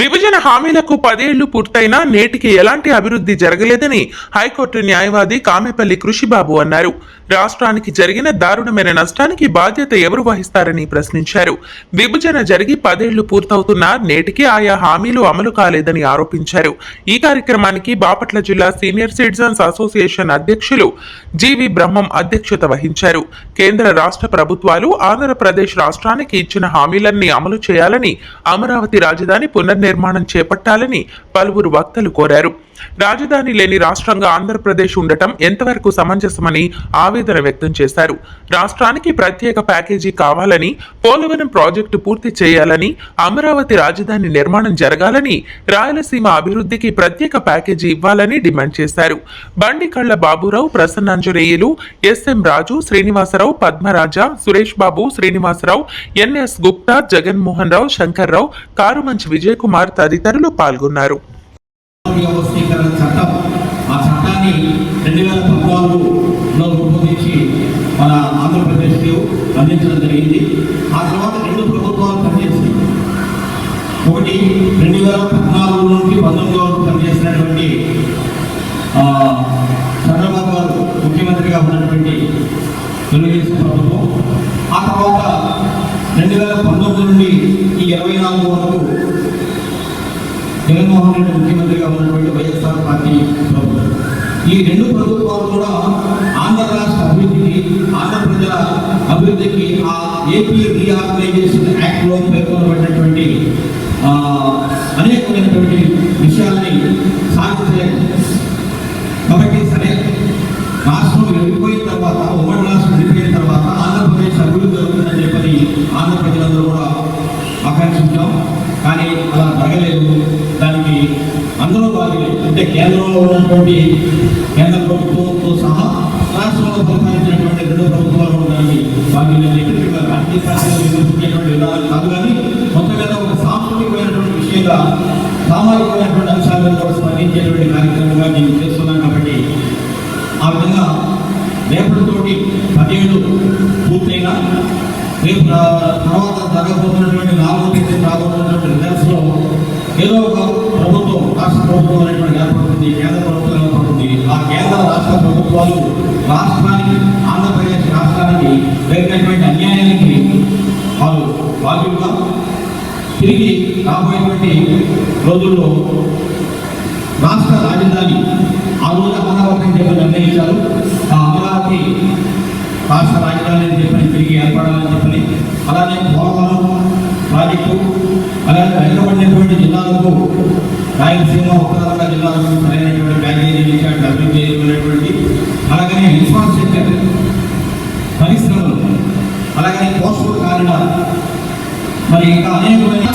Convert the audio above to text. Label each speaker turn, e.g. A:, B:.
A: విభజన హామీలకు 10 ఏళ్లు పూర్తయినా నేటికి ఎలాంటి అభివృద్ధి జరగలేదని హైకోర్టు న్యాయవాది కామెపల్లి కృషిబాబు అన్నారు. రాష్ట్రానికి జరిగిన దారుణమైన నష్టానికి బాధ్యత ఎవరు వహిస్తారని ప్రశ్నించారు. విభజన జరిగి 10 ఏళ్లు పూర్తవుతున్నా నేటికి ఆయా హామీలు అమలు కాలేదని ఆరోపించారు. ఈ కార్యక్రమానికి బాపట్ల జిల్లా సీనియర్ సిటిజన్స్ అసోసియేషన్ అధ్యక్షులు జీవి బ్రహ్మం అధ్యక్షత వహించారు. కేంద్ర రాష్ట్ర ప్రభుత్వాలు ఆంధ్రప్రదేశ్ రాష్ట్రానికి ఇచ్చిన హామీలన్నీ అమలు చేయాలని, అమరావతి రాజధాని నిర్మాణం చేపట్టాలని పలువురు వక్తలు కోరారు. రాజధాని లేని రాష్ట్రంగా ఆంధ్రప్రదేశ్ ఉండటం ఎంతవరకు సమంజసమని ఆవేదన వ్యక్తం చేశారు. రాష్ట్రానికి ప్రత్యేక ప్యాకేజీ కావాలని, పోలవరం ప్రాజెక్టు పూర్తి చేయాలని, అమరావతి రాజధాని నిర్మాణం జరగాలని, రాయలసీమ అభివృద్ధికి ప్రత్యేక ప్యాకేజీ ఇవ్వాలని డిమాండ్ చేశారు. బండి కళ్ల బాబురావు, ప్రసన్నాంజనేయులు, ఎస్ఎం రాజు, శ్రీనివాసరావు, పద్మరాజ, సురేష్ బాబు, శ్రీనివాసరావు, ఎన్ఎస్ గుప్తా, జగన్మోహన్ రావు, శంకర్రావు, కారుమంచి విజయ్ కుమార్ తదితరులు పాల్గొన్నారు.
B: వ్యవస్థీకరణ చట్టం, ఆ చట్టాన్ని 2014లో రూపొందించి మన ఆంధ్రప్రదేశ్కి అందించడం జరిగింది. ఆ తర్వాత 2 ప్రభుత్వాలు పనిచేసింది. ఒకటి 2014 నుండి 19 వరకు పనిచేసినటువంటి చంద్రబాబు గారు ముఖ్యమంత్రిగా ఉన్నటువంటి తెలుగుదేశం ప్రభుత్వం. ఆ తర్వాత 2019 నుండి ఈ 24 వరకు జగన్మోహన్ రెడ్డి ముఖ్యమంత్రిగా ఉన్నటువంటి వైఎస్ఆర్ పార్టీ ప్రభుత్వం. ఈ 2 ప్రభుత్వాలు కూడా ఆంధ్ర రాష్ట్ర అభివృద్ధికి, ఆంధ్ర ప్రజల అభివృద్ధికి ఆ ఏపీ రీఆర్గనైజేషన్ యాక్ట్లో పేర్కొనబడినటువంటి అనేకమైనటువంటి విషయాలని సాధించలేదు. కాబట్టి సరే, రాష్ట్రం విడిపోయిన తర్వాత, ఉమ్మడి రాష్ట్రం విడిపోయిన తర్వాత ఆంధ్రప్రదేశ్ అభివృద్ధి జరుగుతుందని చెప్పని ఆంధ్ర ప్రజలందరూ కూడా ఆకాంక్షించాం. కానీ అలా జరగలేదు. దానికి అందరూ బాధ్యులే. అంటే కేంద్రంలో ఉన్నటువంటి కేంద్ర ప్రభుత్వంతో సహా రాష్ట్రంలో పరిపాలించినటువంటి 2 ప్రభుత్వాలు దానికి బాధ్యులే. రాజకీయ పార్టీలు విమర్శించేటువంటి విధానాలు కాదు, కానీ మొత్తం మీద ఒక సాంస్కృతికమైనటువంటి విషయంగా, సామాజికమైనటువంటి అంశాలను కూడా స్పందించేటువంటి కార్యక్రమంగా నేను చేస్తున్నాను. కాబట్టి ఆ విధంగా రేపటితోటి 10 ఏళ్ళు పూర్తయినా రేపు తర్వాత జరగబోతున్నటువంటి 4వ తేదీ రాబోతున్నటువంటి రిజల్ట్స్లో ఏదో ఒక ప్రభుత్వం, రాష్ట్ర ప్రభుత్వం అనేటువంటి ఏర్పడుతుంది, కేంద్ర ప్రభుత్వం ఏర్పడుతుంది. ఆ కేంద్ర రాష్ట్ర ప్రభుత్వాలు రాష్ట్రానికి, ఆంధ్రప్రదేశ్ రాష్ట్రానికి జరిగినటువంటి అన్యాయానికి వాళ్ళు బాధ్యులుగా తిరిగి రాబోయేటువంటి రోజుల్లో రాష్ట్ర రాజధాని ఆ రోజు అమరావతి అని చెప్పి నిర్ణయించారు. ఆ అమరావతి రాష్ట్ర రాజధాని అని చెప్పని తిరిగి ఏర్పడాలని చెప్పని, అలానే పోలవరం ప్రాజెక్టు, అలాగే వెనుకబడినటువంటి జిల్లాలకు, రాయలసీమ, ఉత్తరాంధ్ర జిల్లాలకు సరైనటువంటి ప్యాకేజీ ఇచ్చేటువంటి అభివృద్ధి చేయబడినటువంటి, అలాగనే ఇన్ఫ్రాస్ట్రక్చర్, పరిశ్రమలు, అలాగనే పోషక కారిడార్, మరి ఇంకా అనేకమైన